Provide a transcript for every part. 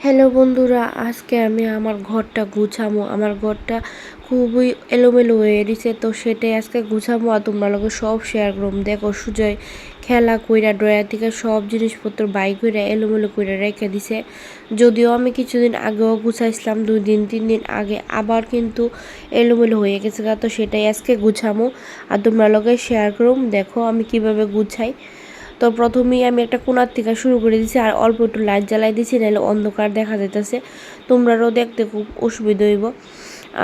Hello বন্ধুরা, আজকে আমি আমার ঘরটা গুছাবো। আমার ঘরটা খুবই এলোমেলো হয়ে গেছে, তো সেটাই আজকে গুছাবো আর তোমরা লোকে সব শেয়ার করবো। দেখো সুজয় খেলা কইরা ড্রয়ার থেকে সব জিনিসপত্র বাই কইরা এলোমেলো কইরা রেখে দিছে। যদিও আমি কিছুদিন আগেও গুছাইছিলাম, 2 দিন 3 দিন আগে, আবার কিন্তু এলোমেলো হয়ে গেছে, তো সেটাই আজকে গুছাবো আর তোমরা লোকে শেয়ার করবো। দেখো আমি কিভাবে গুছাই। তো প্রথমেই আমি একটা কোণার থেকে শুরু করে দিছি আর অল্প একটু লাইট জ্বালাই দিছি, নাহলে অন্ধকার দেখা যাইতেছে, তোমরাও দেখতে খুব অসুবিধা হইব।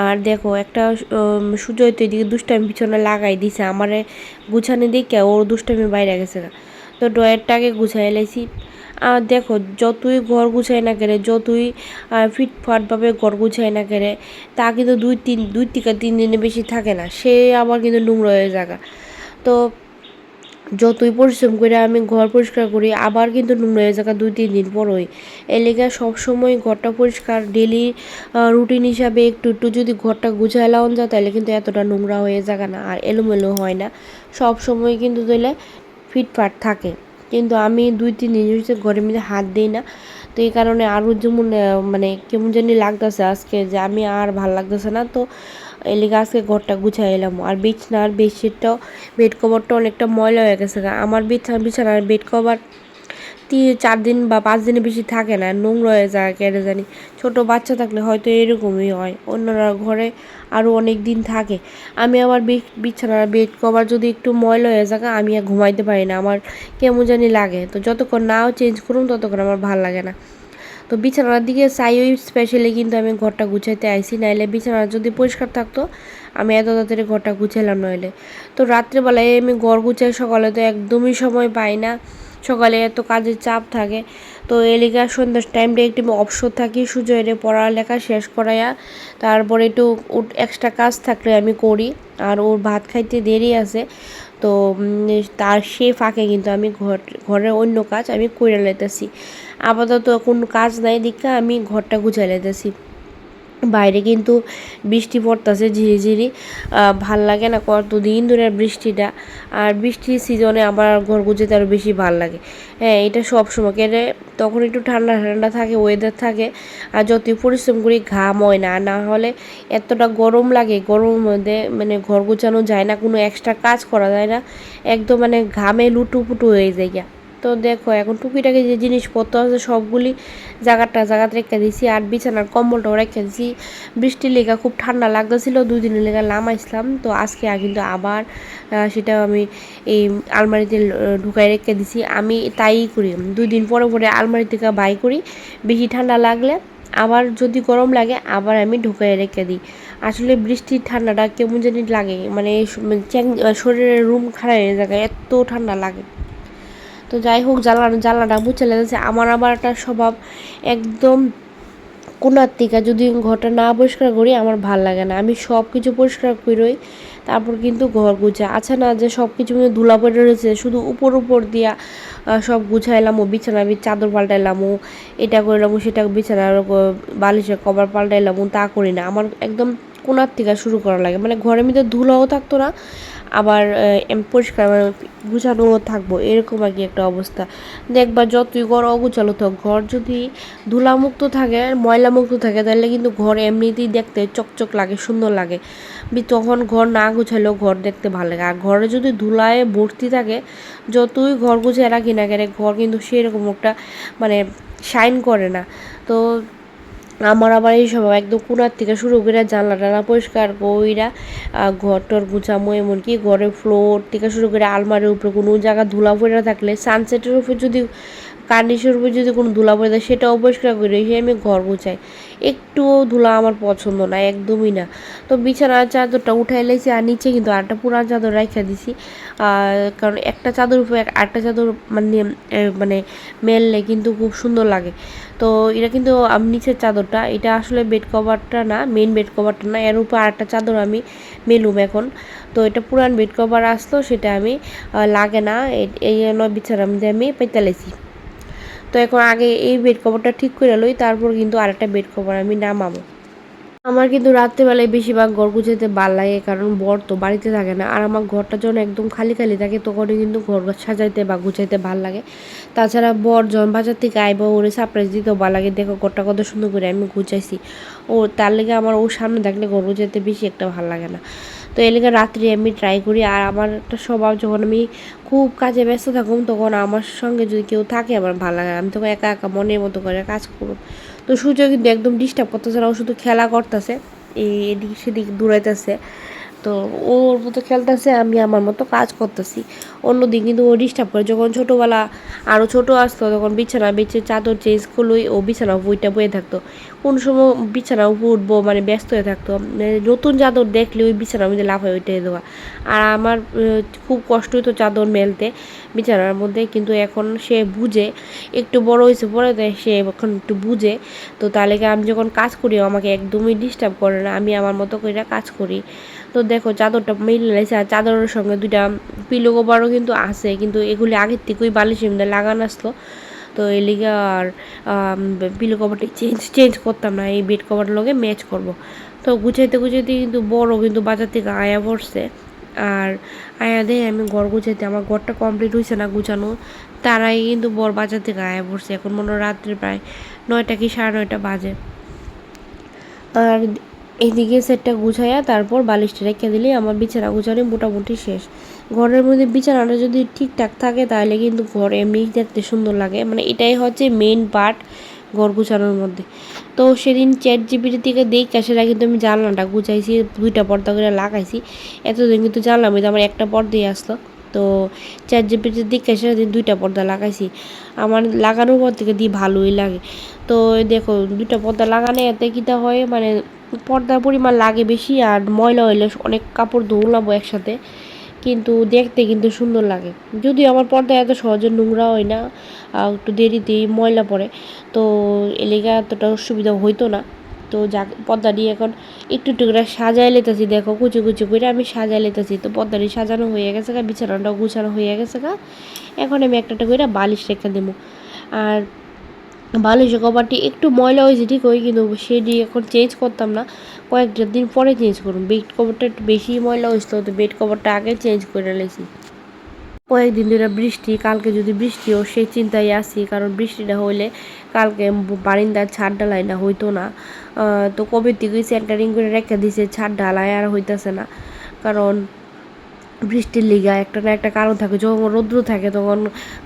আর দেখো একটা সুজয় তো এদিকে দুষ্টামি পিছনে লাগাই দিছে, আমারে গুছানি দেখে ওর দুষ্টামি বাইরে গেছে। তো ড্রয়ারটাকে গুছাই লাইছি। আর দেখো যতই ঘর গুছাই না করে, যতই ফিটফাটভাবে ঘর গুছাই না করে, তা কিন্তু 2 থেকে 3 দিনে বেশি থাকে না, সে আবার কিন্তু নোংরা হয়ে জায়গা। তো যতই পরিশ্রম করে আমি ঘর পরিষ্কার করি, আবার কিন্তু নোংরা হয়ে যায় 2-3 দিন পরই। এর লেগে সবসময় ঘরটা পরিষ্কার ডেলি রুটিন হিসাবে একটু একটু যদি ঘরটা গুছায় লাগানো যায়, তাহলে কিন্তু এতটা নোংরা হয়ে যায় না আর এলোমেলো হয় না, সব সময় কিন্তু তাহলে ফিটফাট থাকে। কিন্তু আমি 2-3 দিন হচ্ছে ঘরের মধ্যে হাত দিই না, তো এই কারণে আরও যেমন মানে কেমন জানি লাগতেছে আজকে, যে আমি আর ভাল লাগতেছে না। তো এই লিগে আজকে ঘরটা গুছাই এলাম। আর বিছানার বেডশিটটাও, বেড কভারটা অনেকটা ময়লা হয়ে গেছে। আমার বিছানার বেড কভার 4 দিন বা 5 দিনের বেশি থাকে না, নোংরা হয়ে যায় কেন জানি। ছোটো বাচ্চা থাকলে হয়তো এরকমই হয়, অন্যরা ঘরে আরও অনেক দিন থাকে। আমি আমার বিছানার বেড কভার যদি একটু ময়লা হয়ে যায়, আমি আর ঘুমাইতে পারি না, আমার কেমন জানি লাগে। তো যতক্ষণ নাও চেঞ্জ করুন ততক্ষণ আমার ভালো লাগে না। তো বিছানার দিকে চাই ওই স্পেশালি কিন্তু আমি ঘরটা গুছাইতে আইছি, নাইলে বিছানা যদি পরিষ্কার থাকতো আমি এত তাড়াতাড়ি ঘরটা গুছাইলাম নইলে। তো রাত্রেবেলায় আমি ঘর গুছাই, সকালে তো একদমই সময় পাই না, সকালে এত কাজের চাপ থাকে। তো এলিগা সন্ধ্যার টাইমটা একটু অবসর থাকি, সুজয়ের পড়ালেখা শেষ করাইয়া তারপরে একটু এক্সট্রা কাজ থাকলে আমি করি। আর ওর ভাত খাইতে দেরি আছে, তো তার সে ফাঁকে কিন্তু আমি ঘরের অন্য কাজ আমি করে লাইতেছি। আপাতত কোনো কাজ নাই দেখে আমি ঘরটা গুছাই লাইতেছি। বাইরে কিন্তু বৃষ্টি পড়তেছে ঝিরিঝিরি, ভাল লাগে না কতদিন ধরে বৃষ্টিটা। আর বৃষ্টির সিজনে আমার ঘর গুছাতে আরও বেশি ভাল লাগে। হ্যাঁ, এটা সব সময় কেটে, তখন একটু ঠান্ডা ঠান্ডা থাকে, ওয়েদার থাকে, আর যতই পরিশ্রম করি ঘাম হয় না, না হলে এতটা গরম লাগে, গরমের মধ্যে মানে ঘর গোছানো যায় না, কোনো এক্সট্রা কাজ করা যায় না, একদম মানে ঘামে লুটুপুটু হয়ে যায় গিয়া। তো দেখো এখন টুকিটাকি যে জিনিসপত্র আছে সবগুলি জায়গাতে রেখে দিয়েছি, আর বিছানার কম্বলটাও রেখে দিয়েছি। বৃষ্টির লেগা খুব ঠান্ডা লাগতেছিল, 2 দিনের লেগা নামাইছিলাম, তো আজকে কিন্তু আবার সেটা আমি এই আলমারিতে ঢুকাই রেখে দিছি। আমি তাই করি, 2 দিন পরে পরে আলমারি থেকে বাই করি, বেশি ঠান্ডা লাগলে আবার যদি গরম লাগে আবার আমি ঢুকাই রেখে দিই। আসলে বৃষ্টির ঠান্ডাটা কেমন জানি লাগে, মানে শরীরের রুম খারাপ হয়ে যায়, এত ঠান্ডা লাগে। তো যাই হোক, জ্বালাটা মুছে লেগেছে। আমার আবার একটা স্বভাব, একদম কোনার থেকে যদি ঘরটা না পরিষ্কার করি আমার ভাল লাগে না, আমি সব কিছু পরিষ্কার করি তারপর কিন্তু ঘর গুছাই। আচ্ছা না যে সব কিছু ধুলা পড়ে রয়েছে, শুধু উপর দিয়া সব গুছাইলাম, ও বিছানার চাদর পাল্টাইলাম, ও এটা করলাম, সেটা বিছানার বালিশের কভার পাল্টাইলাম, তা করি না। আমার একদম কোনার থেকে শুরু করা লাগে, মানে ঘরের মধ্যে ধুলাও থাকতো না, আবার পরিষ্কার মানে গুছানো থাকবো, এরকম আর কি একটা অবস্থা। দেখবা যতই ঘর অগুছালো থাক, ঘর যদি ধুলামুক্ত থাকে, ময়লামুক্ত থাকে, তাহলে কিন্তু ঘর এমনিতেই দেখতে চকচক লাগে, সুন্দর লাগে। তখন ঘর না গুছালেও ঘর দেখতে ভালো লাগে। আর ঘরে যদি ধুলায় ভর্তি থাকে, যতই ঘর গুছিয়ে রাখি না কেন, ঘর কিন্তু সেরকম একটা মানে শাইন করে না। তো আমার আবার এই সব একদম কোনার থেকে শুরু করে জানলা টানা পরিষ্কার কইরা ঘর টর গুছামো, এমনকি ঘরের ফ্লোর থেকে শুরু করে আলমারির উপরে কোনো জায়গা ধুলা পড়ে থাকলে, সানসেটের উপর যদি কার্নিশের উপর যদি কোনো ধুলা পড়ে যায় সেটাও পরিষ্কার করে রেখে আমি ঘর গুছাই। একটুও ধুলা আমার পছন্দ না, একদমই না। তো বিছানার চাদরটা উঠাই লাইছি, আর নিচে কিন্তু আরেকটা পুরান চাদর রাখা দিছি, কারণ একটা চাদর উপরে আরেকটা চাদর মানে মেললে কিন্তু খুব সুন্দর লাগে। তো এটা কিন্তু আমি নিচের চাদরটা, এটা আসলে বেড কভারটা না, মেন বেড কভারটা না, এর উপর আরেকটা চাদর আমি মেলুম এখন। তো এটা পুরান বেড কভার আসতো, সেটা আমি লাগে না, এই জন্য বিছানার মধ্যে আমি পেতে লাইছি। তো এখন আগে এই বেড কভারটা ঠিক করে লই, তারপর কিন্তু আরেকটা বেড কভার আমি নামাবো। আমার কিন্তু রাত্রেবেলায় বেশিরভাগ ঘর গুছাইতে ভাল লাগে, কারণ বর তো বাড়িতে থাকে না। আর আমার ঘরটা যখন একদম খালি খালি থাকে তখনই কিন্তু ঘর সাজাইতে বা গুছাইতে ভাল লাগে। তাছাড়া বর যখন বাজার থেকে আইব ওরে সারপ্রাইজ দিতেও ভালো লাগে, দেখো ঘরটা কত সুন্দর করে আমি গুছাইছি। ও তার লেগে আমার ওর সামনে থাকলে ঘর গুছাইতে বেশি একটা ভালো লাগে না। তো এর লেগে রাত্রে আমি ট্রাই করি। আর আমার একটা স্বভাব, যখন আমি খুব কাজে ব্যস্ত থাকুম তখন আমার সঙ্গে যদি কেউ থাকে আমার ভালো লাগে, আমি তখন একা একা মনের মতো করে কাজ করব। তো সূর্য কিন্তু একদম ডিস্টার্ব করতেছে না, ও শুধু খেলা করতেছে, এদিক সেদিক দৌড়াইতেছে। তো ওর মতো খেলতেছে, আমি আমার মতো কাজ করতেছি। অন্যদিন কিন্তু ও ডিস্টার্ব করে। যখন ছোটোবেলা আরও ছোটো আসতো তখন বিছানা বেঁচে চাদর চেঞ্জ করলেই ও বিছানা বইটা বয়ে থাকতো। কোন সময় বিছানা উঠবো মানে ব্যস্ত হয়ে থাকতো, নতুন চাদর দেখলে ওই বিছানার মধ্যে লাফায় ওইটাই দেওয়া। আর আমার খুব কষ্ট হতো চাদর মেলতে বিছানার মধ্যে, কিন্তু এখন সে বুঝে, একটু বড় হয়েছে পরে দেয় সে এখন একটু বুঝে। তো তাহলে আমি যখন কাজ করি আমাকে একদমই ডিস্টার্ব করে না, আমি আমার মতো করে কাজ করি। তো দেখো চাদরটা মিলে নিয়েছে, আর চাদরের সঙ্গে দুইটা পিলো কভারও কিন্তু আছে, কিন্তু এগুলি আগের থেকেই বালিশের মধ্যে লাগানো আসলো। তো এই লিগে আর পিলো কভারটা চেঞ্জ করতাম না, এই বেড কভারের লগে ম্যাচ করব। তো গুছাইতে গুছাইতে কিন্তু বড় কিন্তু বাজার থেকে আয়া পড়ছে। আর আয়া দেয় আমি ঘর গুছাইতে, আমার ঘরটা কমপ্লিট হয়েছে না গুছানো, তারাই কিন্তু বড় বাজার থেকে আয়া পড়ছে। এখন মনে হয় রাত্রে প্রায় 9টা কি 9:30 বাজে। আর এইদিকে সেটটা গুছাইয়া তারপর বালিশটা রেখে দিলেই আমার বিছানা গুছানো মোটামুটি শেষ। ঘরের মধ্যে বিছানাটা যদি ঠিকঠাক থাকে তাহলে কিন্তু ঘর এমনি দেখতে সুন্দর লাগে, মানে এটাই হচ্ছে মেইন পার্ট ঘর গুছানোর মধ্যে। তো সেদিন ChatGPT থেকে দেখে সেটা কিন্তু আমি জানলাটা গুছাইছি, 2টা পর্দা করে লাগাইছি। এতদিন কিন্তু জানলাম কিন্তু আমার একটা পর্দাই আসলো। তো ChatGPT দেখে সেদিন 2টা পর্দা লাগাইছি। আমার লাগানোর পর থেকে দিয়ে ভালোই লাগে। তো দেখো 2টা পর্দা লাগানো এতে কিটা হয়, মানে পর্দার পরিমাণ লাগে বেশি, আর ময়লা হইলে অনেক কাপড় ধুলাবো একসাথে, কিন্তু দেখতে কিন্তু সুন্দর লাগে। যদিও আমার পর্দা এত সহজে নোংরা হয় না, একটু দেরিতেই ময়লা পড়ে, তো এলাকা এতটা অসুবিধা হইতো না। তো যা পর্দাটি এখন একটু একটু করে সাজাই লেতেছি, দেখো কুচি কুচি করে আমি সাজাই লেতেছি। তো পর্দাটি সাজানো হয়ে গেছে গা, বিছানাটাও গুছানো হয়ে গেছে গা। এখন আমি একটা একটা করে বালিশ রেখে দেবো। আর বালিশের কভারটি একটু ময়লা হয়েছে ঠিক হয়, কিন্তু সেটি এখন চেঞ্জ করতাম না, কয়েকটা দিন পরে চেঞ্জ করুন। বেড কভারটা একটু বেশি ময়লা হয়েছিল, তো বেড কভারটা আগে চেঞ্জ করে নিয়েছি। কয়েকদিন ধরে বৃষ্টি, কালকে যদি বৃষ্টিও সেই চিন্তায় আসি, কারণ বৃষ্টিটা হইলে কালকে বারিন্দার ছাদ ঢালাই না হইতো না। তো কবে থেকেই সেন্টারিং করে রেখে দিছে, ছাদ ঢালাই আর হইতেছে না, কারণ বৃষ্টির লিগা একটা না একটা কারণ থাকে। যখন রৌদ্র থাকে তখন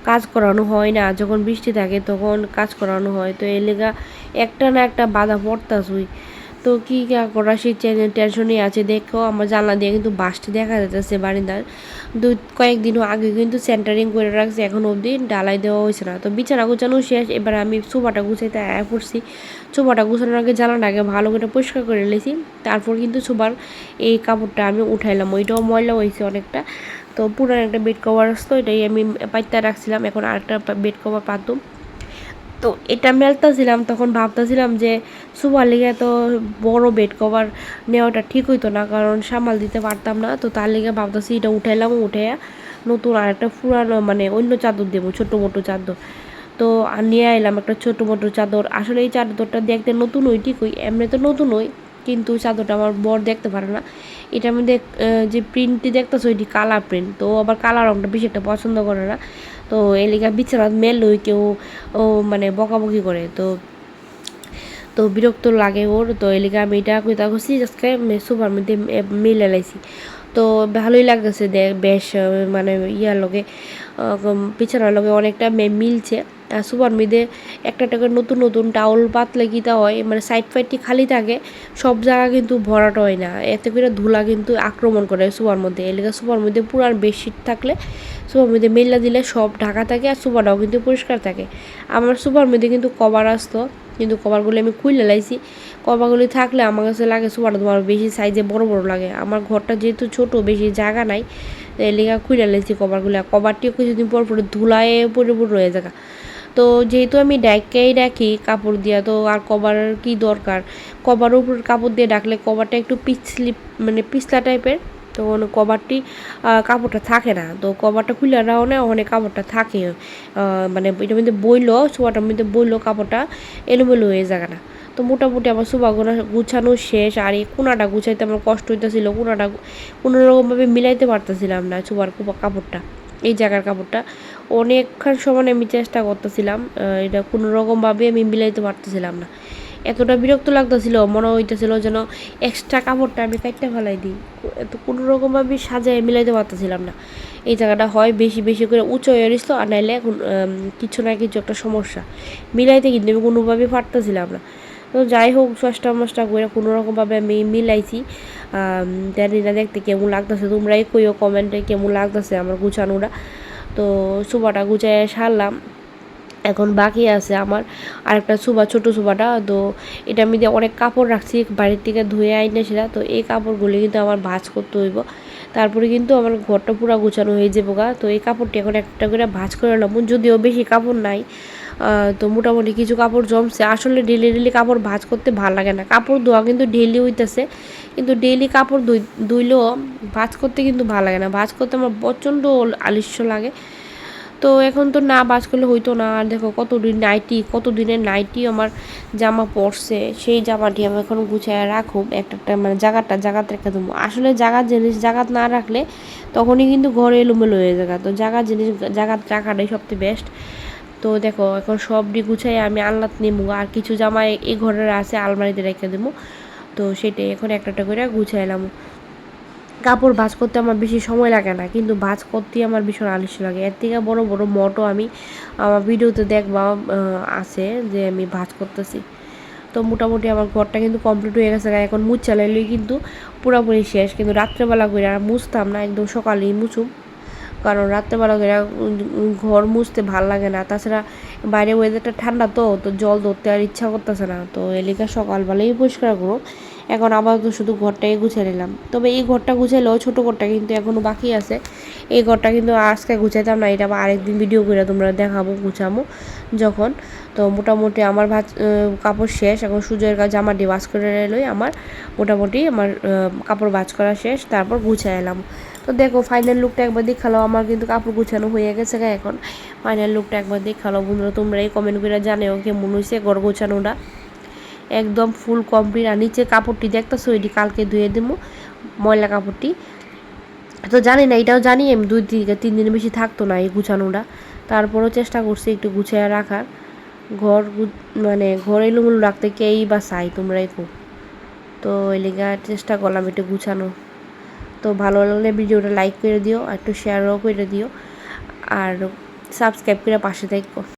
কাজ করানো হয় না, যখন বৃষ্টি থাকে তখন কাজ করানো হয়। তো এই লিগা একটা না একটা বাধা পড়তাছই। তো কী করা সেই টেনশনই আছে। দেখো আমার জানলা দিয়ে কিন্তু বাসটি দেখা যাচ্ছে বারিন্দার। কয়েকদিনও আগে কিন্তু সেন্টারিং করে রাখছে, এখন অবধি ডালাই দেওয়া হয়েছে না। তো বিছানা গুছানো শেষ, এবার আমি সোফাটা গুছাইতে আয়া পড়ছি। সোফাটা গুছানোর আগে জানালাটা আগে ভালো করে পরিষ্কার করে নিয়েছি, তারপর কিন্তু সোফার এই কাপড়টা আমি উঠাইলাম, ওইটাও ময়লা হয়েছে অনেকটা। তো পুরান একটা বেড কভার আসতো, এটাই আমি পাইতে রাখছিলাম, এখন আরেকটা বেড কভার পাতুম। তো এটা মেলতেছিলাম, তখন ভাবতেছিলাম যে সোফার লিগে এত বড় বেড কভার নেওয়াটা ঠিক হইতো না, কারণ সামাল দিতে পারতাম না। তো তার লিগে ভাবতেছি এটা উঠাইলাম, উঠাইয়া নতুন আর একটা পুরানো মানে অন্য চাদর দেবো, ছোটো মোটো চাদর। তো নিয়ে এলাম একটা ছোটো মোটো চাদর। আসলে এই চাদরটা দেখতে নতুন হই ঠিকই, এমনি তো নতুন হই, কিন্তু চাদরটা আমার বর দেখতে পারে না। এটার মধ্যে যে প্রিন্টটি দেখতেছো এটি কালার প্রিন্ট, তো আবার কালার রঙটা বেশি একটা পছন্দ করে না। তো এই লিগা বিছানা মেল হই কেউ ও মানে বকাবকি করে, তো তো বিরক্ত লাগে ওর। তো এই লিগা আমি এটা কইতা করছি আজকে সোফার মধ্যে মেলে লাইছি। তো ভালোই লাগতেছে বেশ, মানে ইয়ার লগে বিছানার লগে অনেকটা মিলছে। সোফার মধ্যে একটা একটা করে নতুন নতুন টাউল পাতলে কিতা হয়, মানে সাইড ফাইডটি খালি থাকে, সব জায়গা কিন্তু ভরাট হয় না, এতে করে ধুলা কিন্তু আক্রমণ করে সোফার মধ্যে। এলাকা সোফার মধ্যে পুরান বেডশিট থাকলে সোফার মধ্যে মেলা দিলে সব ঢাকা থাকে, আর সোফাটাও কিন্তু পরিষ্কার থাকে। আমার সোফার মধ্যে কিন্তু কভার আসতো, কিন্তু কভারগুলো আমি খুলে লাইছি। কভারগুলি থাকলে আমার কাছে লাগে সোফাটা তোমার বেশি সাইজে বড় বড় লাগে, আমার ঘরটা যেহেতু ছোট বেশি জায়গা নাই, এই লেগা খুলে লাইছি কভারগুলো। কভারটিও কিছুদিন পর পরে ধুলায় পরিপূর্ণ হয়ে যায়। তো যেহেতু আমি ডাইকেই রাখি কাপড় দিয়া, তো আর কভার কি দরকার, কভারের উপর কাপড় দিয়ে ডাকলে কভারটা একটু পিছলি মানে পিছলা টাইপের, তো কভারটি কাপড়টা থাকে না। তো কভারটা খুলে রাও না, ওখানে কাপড়টা থাকে, মানে এটার মধ্যে বইলো সোয়াটার মধ্যে বইলো কাপড়টা এলোমেলো হয়ে যায় না। তো মোটামুটি আমার সোফাগুলো গুছানো শেষ। আর এই কোনাটা গুছাইতে আমার কষ্ট হইতেছিল, কোনাটা কোনোরকমভাবে মিলাইতে পারতেছিলাম না সোফার কাপড়টা, এই জায়গার কাপড়টা অনেকক্ষণ সময় আমি চেষ্টা করতেছিলাম, এটা কোনোরকমভাবে আমি মিলাইতে পারতেছিলাম না। এতটা বিরক্ত লাগতেছিল, মনে হইতেছিল যেন এক্সট্রা কাপড়টা আমি কাটতে ফেলাই দিই, এত কোনোরকমভাবে সাজায় মিলাইতে পারতেছিলাম না। এই জায়গাটা হয় বেশি বেশি করে উঁচু হয়ে গেছিলো, আর নাইলে এখন কিছু না কিছু একটা সমস্যা মিলাইতে কিন্তু আমি কোনোভাবেই পারতেছিলাম না। তো যাই হোক চেষ্টা মষ্টা করে কোনোরকমভাবে আমি মিলাইছি। জানি না দেখতে কেমন লাগতেছে, তোমরাই কইও কমেন্টে কেমন লাগতেছে আমার গুছানোটা। তো সোফাটা গুছায় সারলাম, এখন বাকি আছে আমার আরেকটা সোফা, ছোটো সোফাটা। তো এটা আমি দিয়ে অনেক কাপড় রাখছি বাড়ির থেকে ধুয়ে আইনে সেটা, তো এই কাপড়গুলি কিন্তু আমার ভাঁজ করতে হইব, তারপরে কিন্তু আমার ঘরটা পুরো গোছানো হয়ে যাবো গা। তো এই কাপড়টি এখন একটা করে ভাঁজ করে নিলাম, যদিও বেশি কাপড় নাই, তো মোটামুটি কিছু কাপড় জমছে। আসলে ডেলি ডেলি কাপড় ভাঁজ করতে ভালো লাগে না, কাপড় ধোয়া কিন্তু ডেলি হইতেছে, কিন্তু ডেলি কাপড় ধুইলেও ভাঁজ করতে কিন্তু ভালো লাগে না, ভাঁজ করতে আমার প্রচণ্ড আলস্য লাগে। তো এখন তো না ভাঁজ করলে হইতো না। আর দেখো কতদিনের নাইটি আমার জামা পরছে, সেই জামাটি আমি এখন গুছায় রাখুম একটা একটা, মানে জায়গাতে রেখে দেবো। আসলে জায়গার জিনিস জায়গাত না রাখলে তখনই কিন্তু ঘরে এলোমেলো হয়ে যায়, তো জায়গার জিনিস জায়গাত রাখাটাই সবচেয়ে বেস্ট। তো দেখো এখন সবটি গুছাই আমি আলনাত নেবো, আর কিছু জামা এই ঘরের আছে আলমারিতে রেখে দেবো। তো সেটাই এখন একটা একটা করে গুছাইলাম। কাপড় ভাঁজ করতে আমার বেশি সময় লাগে না, কিন্তু ভাঁজ করতেই আমার ভীষণ আলস্য লাগে। এর থেকে বড় বড় মটো আমি আমার ভিডিওতে দেখবা আছে যে আমি ভাঁজ করতেছি। তো মোটামুটি আমার ঘরটা কিন্তু কমপ্লিট হয়ে গেছে, এখন মুছা লাইলেই কিন্তু পুরোপুরি শেষ। কিন্তু রাত্রেবেলা করে আর মুছতাম না, একদম সকালেই মুছুম, কারণ রাত্রেবেলা করে ঘর মুছতে ভাল লাগে না। তাছাড়া বাইরে ওয়েদারটা ঠান্ডা, তো জল ধরতে আর ইচ্ছা করতেছে না, তো এলিকা সকালবেলাই পরিষ্কার করো। এখন আপাতত শুধু ঘরটাই গুছিয়ে নিলাম। তবে এই ঘরটা গুছাইলেও ছোটো ঘরটা কিন্তু এখনও বাকি আছে, এই ঘরটা কিন্তু আজকে গুছাইতাম না, এটা আবার আরেকদিন ভিডিও করে তোমরা দেখাবো গুছামো যখন। তো মোটামুটি আমার কাপড় শেষ, এখন সুজয়ের জামাটি ভাঁজ করে লই আমার, মোটামুটি আমার কাপড় ভাঁজ করা শেষ, তারপর গুছাই এলাম। তো দেখো ফাইনাল লুকটা একবার দেখালো, আমার কিন্তু কাপড় গুছানো হয়ে গেছে। এখন ফাইনাল লুকটা একবার দেখালো বন্ধুরা, তোমরা এই কমেন্ট করে জানেও কেমন হয়েছে ঘর গোছানোটা, একদম ফুল কমপ্লিট। আর নিচে কাপড়টি দেখতেছো, এটি কালকে ধুয়ে দেবো, ময়লা কাপড়টি। তো জানি না, এটাও জানি আমি 2-3 দিনের বেশি থাকতো না এই গুছানোটা, তারপরেও চেষ্টা করছি একটু গুছিয়ে রাখার। ঘর মানে ঘর এলোমেলো রাখতে কেই বা চাই, তোমরাই খুব। তো এই লেগে চেষ্টা করলাম একটু গুছানো। তো ভালো লাগলে ভিডিওটা লাইক করে দিও, আর একটু শেয়ারও করে দিও, আর সাবস্ক্রাইব করে পাশে থাকো।